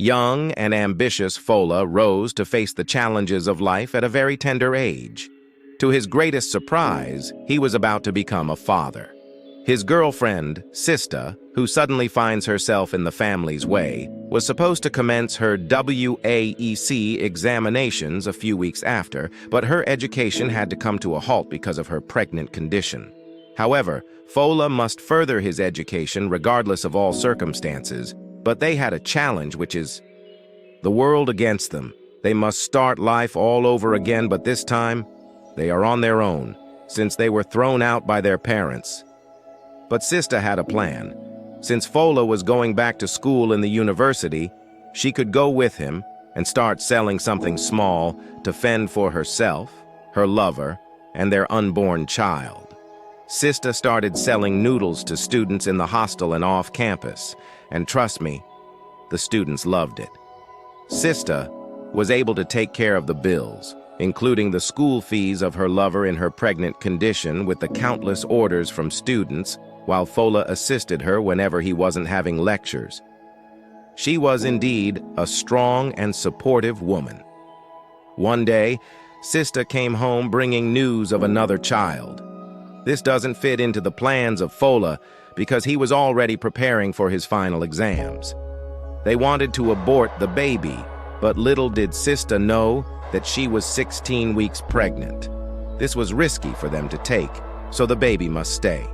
Young and ambitious Fola rose to face the challenges of life at a very tender age. To his greatest surprise, he was about to become a father. His girlfriend, Sista, who suddenly finds herself in the family's way, was supposed to commence her WAEC examinations a few weeks after, but her education had to come to a halt because of her pregnant condition. However, Fola must further his education regardless of all circumstances, but they had a challenge, which is the world against them. They must start life all over again, but this time, they are on their own, since they were thrown out by their parents. But Sista had a plan. Since Fola was going back to school in the university, she could go with him and start selling something small to fend for herself, her lover, and their unborn child. Sista started selling noodles to students in the hostel and off campus, and trust me, the students loved it. Sista was able to take care of the bills, including the school fees of her lover in her pregnant condition with the countless orders from students, while Fola assisted her whenever he wasn't having lectures. She was indeed a strong and supportive woman. One day, Sista came home bringing news of another child. This doesn't fit into the plans of Fola because he was already preparing for his final exams. They wanted to abort the baby, but little did Sista know that she was 16 weeks pregnant. This was risky for them to take, so the baby must stay.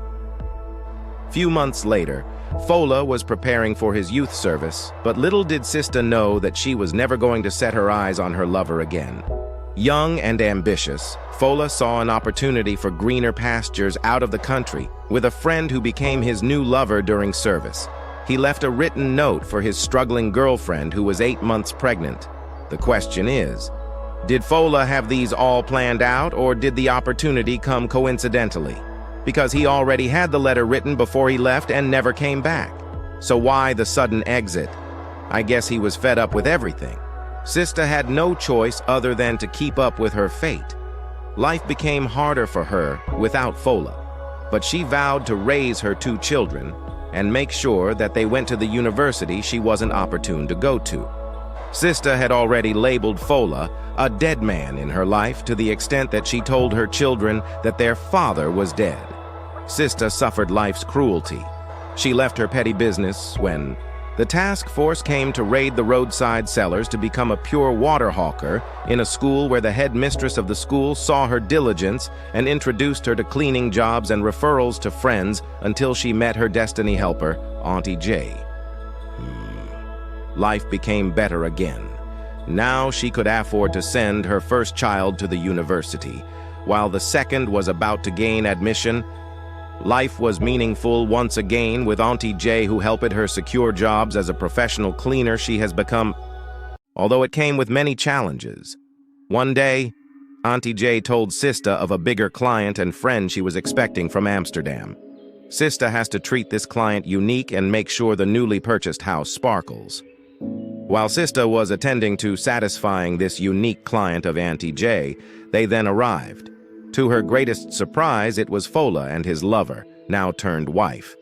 Few months later, Fola was preparing for his youth service, but little did Sista know that she was never going to set her eyes on her lover again. Young and ambitious, Fola saw an opportunity for greener pastures out of the country with a friend who became his new lover during service. He left a written note for his struggling girlfriend who was 8 months pregnant. The question is, did Fola have these all planned out, or did the opportunity come coincidentally? Because he already had the letter written before he left and never came back. So why the sudden exit? I guess he was fed up with everything. Sista had no choice other than to keep up with her fate. Life became harder for her without Fola, but she vowed to raise her 2 children and make sure that they went to the university she wasn't opportune to go to. Sista had already labeled Fola a dead man in her life to the extent that she told her children that their father was dead. Sista suffered life's cruelty. She left her petty business when the task force came to raid the roadside sellers to become a pure water hawker in a school where the head mistress of the school saw her diligence and introduced her to cleaning jobs and referrals to friends until she met her destiny helper, Auntie J. Life became better again. Now she could afford to send her first child to the university. While the second was about to gain admission, life was meaningful once again with Auntie J, who helped her secure jobs as a professional cleaner she has become, although it came with many challenges. One day, Auntie J told Sista of a bigger client and friend she was expecting from Amsterdam. Sista has to treat this client unique and make sure the newly purchased house sparkles. While Sista was attending to satisfying this unique client of Auntie J, they then arrived. To her greatest surprise, it was Fola and his lover, now turned wife.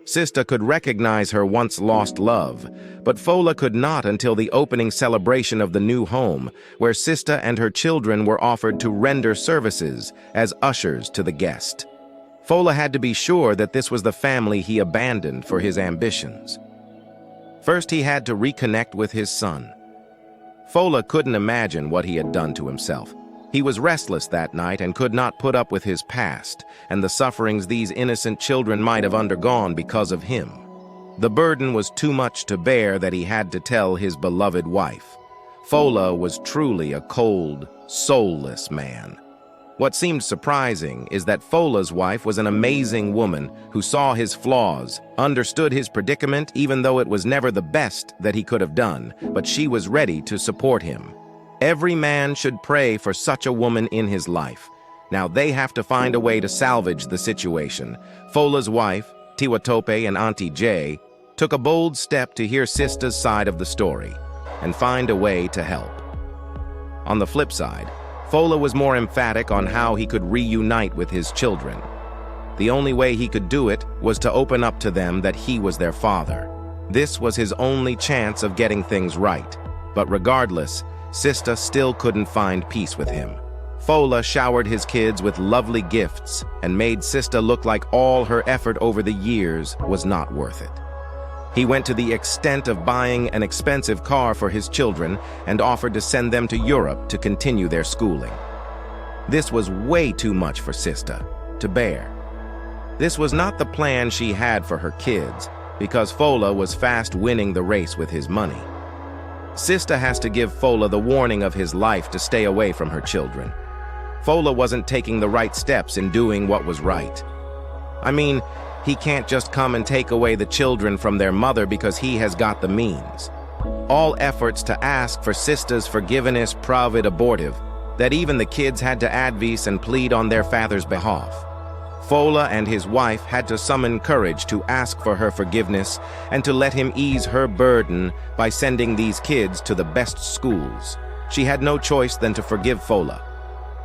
Sista could recognize her once lost love, but Fola could not until the opening celebration of the new home, where Sista and her children were offered to render services as ushers to the guest. Fola had to be sure that this was the family he abandoned for his ambitions. First, he had to reconnect with his son. Fola couldn't imagine what he had done to himself. He was restless that night and could not put up with his past and the sufferings these innocent children might have undergone because of him. The burden was too much to bear that he had to tell his beloved wife. Fola was truly a cold, soulless man. What seemed surprising is that Fola's wife was an amazing woman who saw his flaws, understood his predicament even though it was never the best that he could have done, but she was ready to support him. Every man should pray for such a woman in his life. Now they have to find a way to salvage the situation. Fola's wife, Tiwatope and Auntie J, took a bold step to hear Sista's side of the story and find a way to help. On the flip side, Fola was more emphatic on how he could reunite with his children. The only way he could do it was to open up to them that he was their father. This was his only chance of getting things right. But regardless, Sista still couldn't find peace with him. Fola showered his kids with lovely gifts and made Sista look like all her effort over the years was not worth it. He went to the extent of buying an expensive car for his children and offered to send them to Europe to continue their schooling. This was way too much for Sista to bear. This was not the plan she had for her kids, because Fola was fast winning the race with his money. Sista has to give Fola the warning of his life to stay away from her children. Fola wasn't taking the right steps in doing what was right. I mean, he can't just come and take away the children from their mother because he has got the means. All efforts to ask for Sista's forgiveness proved abortive, that even the kids had to advise and plead on their father's behalf. Fola and his wife had to summon courage to ask for her forgiveness and to let him ease her burden by sending these kids to the best schools. She had no choice than to forgive Fola.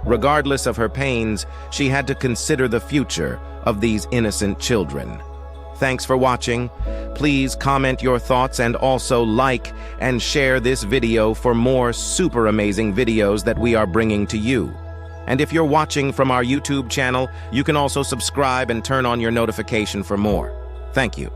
Regardless of her pains, she had to consider the future of these innocent children. Thanks for watching. Please comment your thoughts and also like and share this video for more super amazing videos that we are bringing to you. And if you're watching from our YouTube channel, you can also subscribe and turn on your notification for more. Thank you.